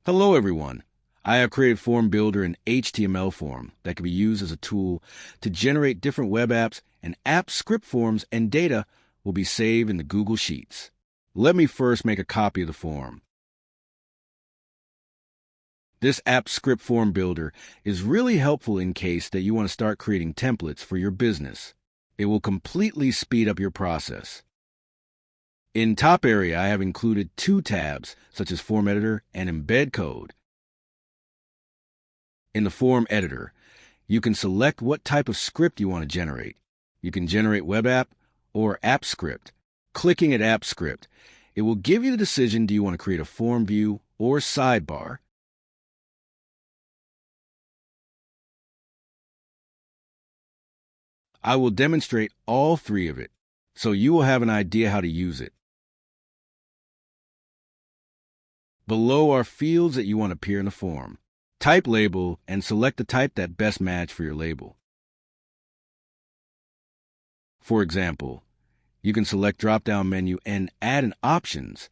Hello, everyone. I have created Form Builder in HTML form that can be used as a tool to generate different web apps, and app script forms and data will be saved in the Google Sheets. Let me first make a copy of the form. This app script form builder is really helpful in case that you want to start creating templates for your business. It will completely speed up your process. In top area, I have included two tabs, such as Form Editor and Embed Code. In the Form Editor, you can select what type of script you want to generate. You can generate web app or app script. Clicking at app script, it will give you the decision: do you want to create a form view or sidebar? I will demonstrate all three of it, so you will have an idea how to use it. Below are fields that you want to appear in the form. Type label and select the type that best match for your label. For example, you can select drop-down menu and add in options.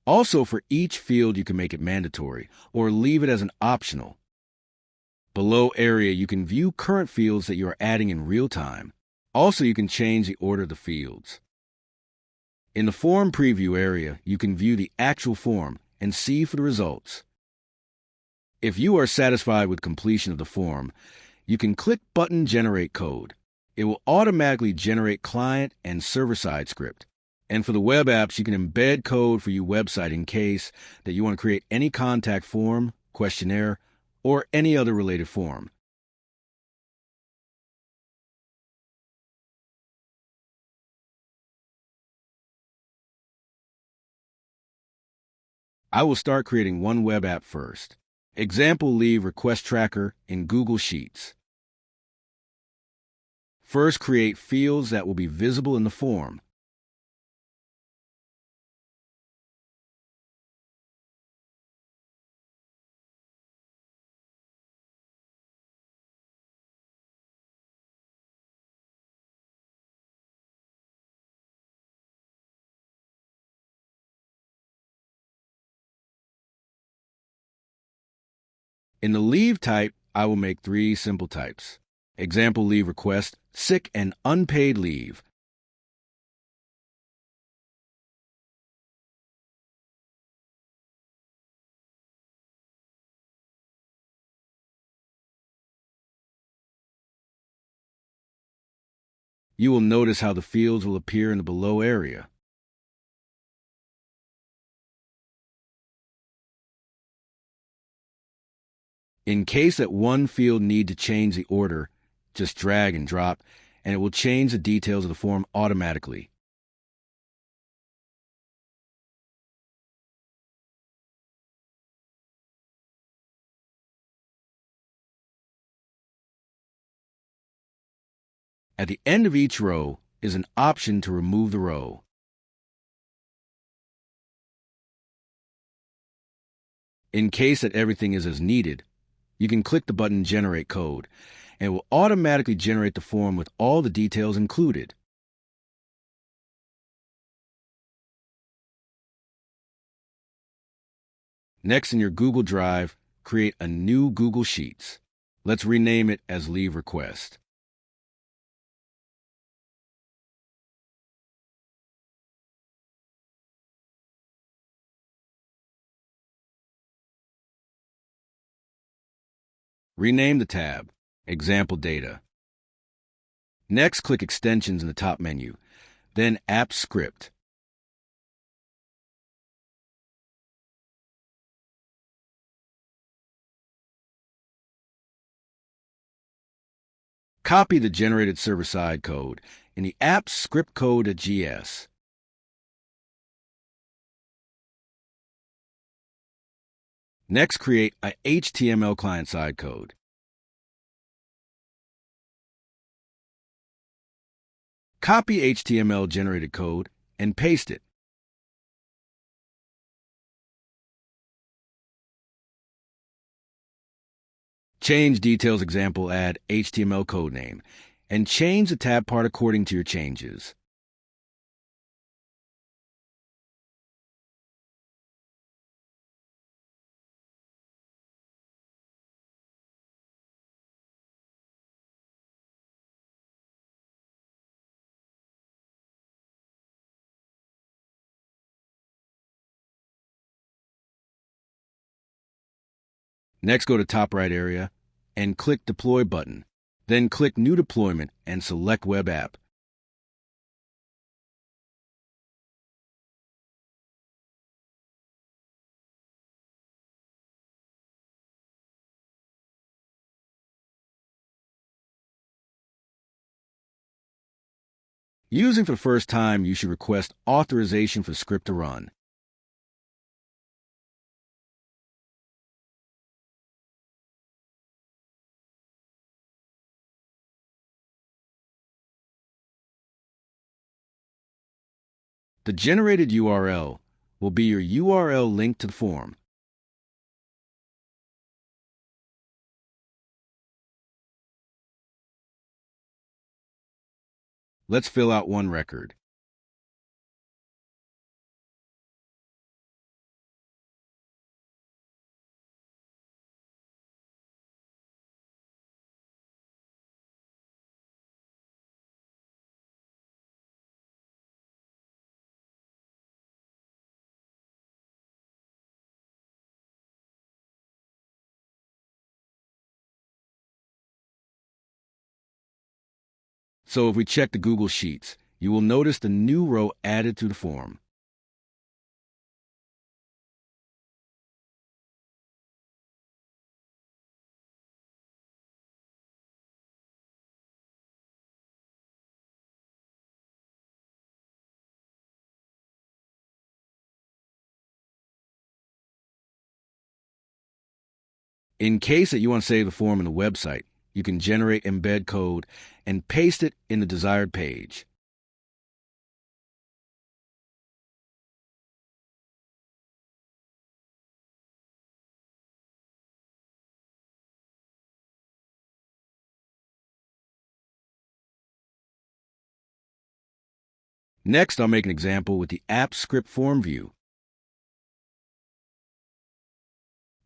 Also, for each field, you can make it mandatory or leave it as an optional. Below area, you can view current fields that you are adding in real time. Also, you can change the order of the fields. In the form preview area, you can view the actual form and see for the results. If you are satisfied with completion of the form, you can click button Generate Code. It will automatically generate client and server-side script. And for the web apps, you can embed code for your website in case that you want to create any contact form, questionnaire, or any other related form. I will start creating one web app first. Example: leave request tracker in Google Sheets. First, create fields that will be visible in the form. In the leave type, I will make three simple types. Example: leave request, sick and unpaid leave. You will notice how the fields will appear in the below area. In case that one field need to change the order, just drag and drop, and it will change the details of the form automatically. At the end of each row is an option to remove the row. In case that everything is as needed, you can click the button Generate Code, and it will automatically generate the form with all the details included. Next, in your Google Drive, create a new Google Sheets. Let's rename it as Leave Request. Rename the tab Example Data. Next, click Extensions in the top menu, then App Script. Copy the generated server-side code in the app script code.js. Next, create a HTML client-side code. Copy HTML generated code and paste it. Change details example, add HTML code name, and change the tab part according to your changes. Next, go to top right area and click Deploy button. Then click New Deployment and select Web App. Using for the first time, you should request authorization for the script to run. The generated URL will be your URL link to the form. Let's fill out one record. So if we check the Google Sheets, you will notice the new row added to the form. In case that you want to save the form in the website, you can generate embed code and paste it in the desired page. Next, I'll make an example with the app script form view.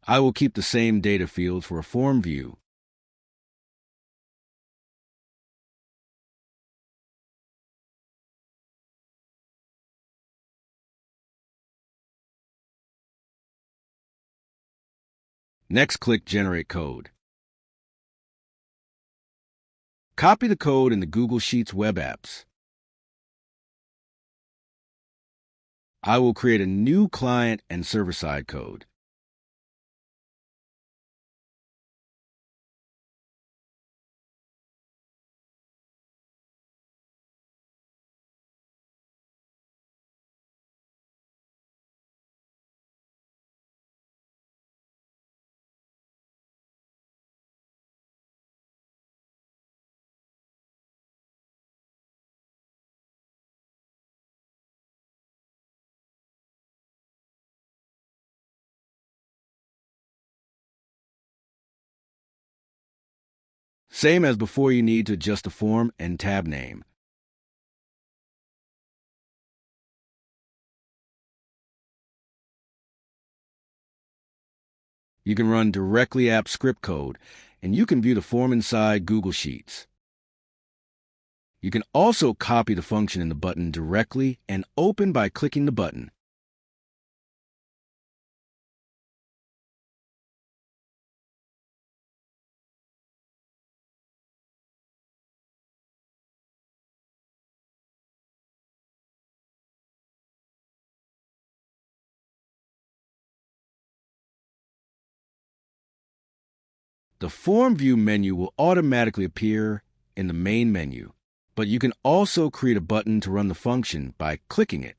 I will keep the same data fields for a form view. Next, click Generate Code. Copy the code in the Google Sheets web apps. I will create a new client and server-side code. Same as before, you need to adjust the form and tab name. You can run directly app script code, and you can view the form inside Google Sheets. You can also copy the function in the button directly and open by clicking the button. The Form View menu will automatically appear in the main menu, but you can also create a button to run the function by clicking it.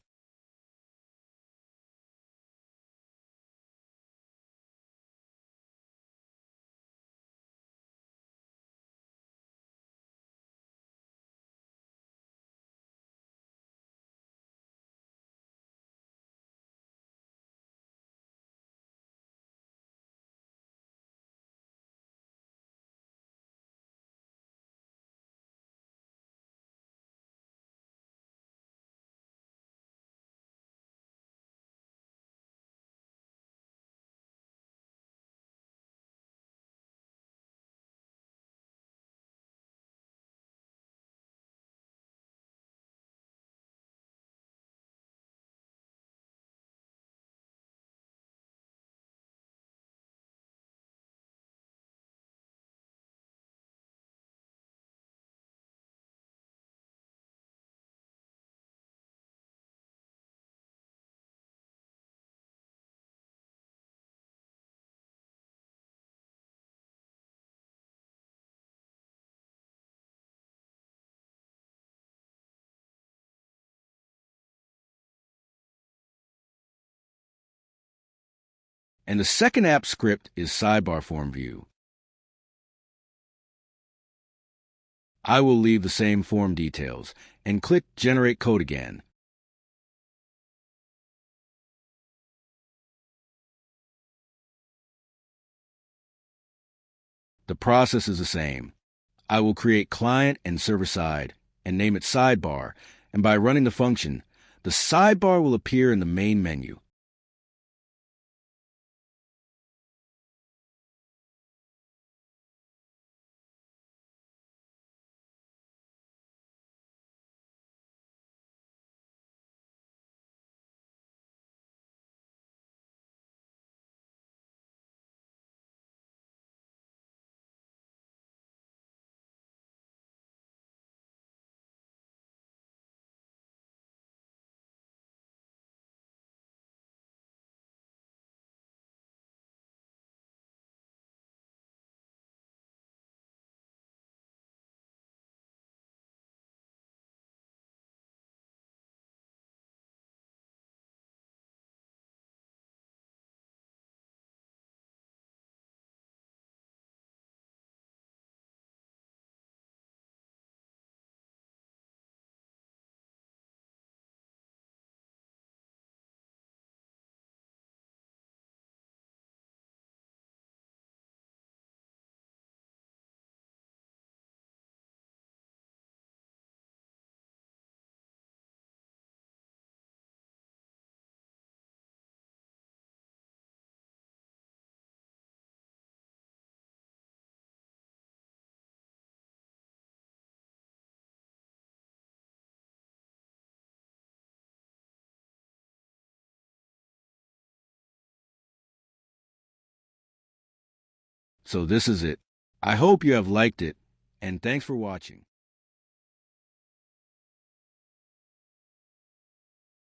And the second app script is Sidebar Form View. I will leave the same form details and click Generate Code again. The process is the same. I will create client and server side and name it Sidebar, and by running the function, the sidebar will appear in the main menu. So this is it. I hope you have liked it, and thanks for watching.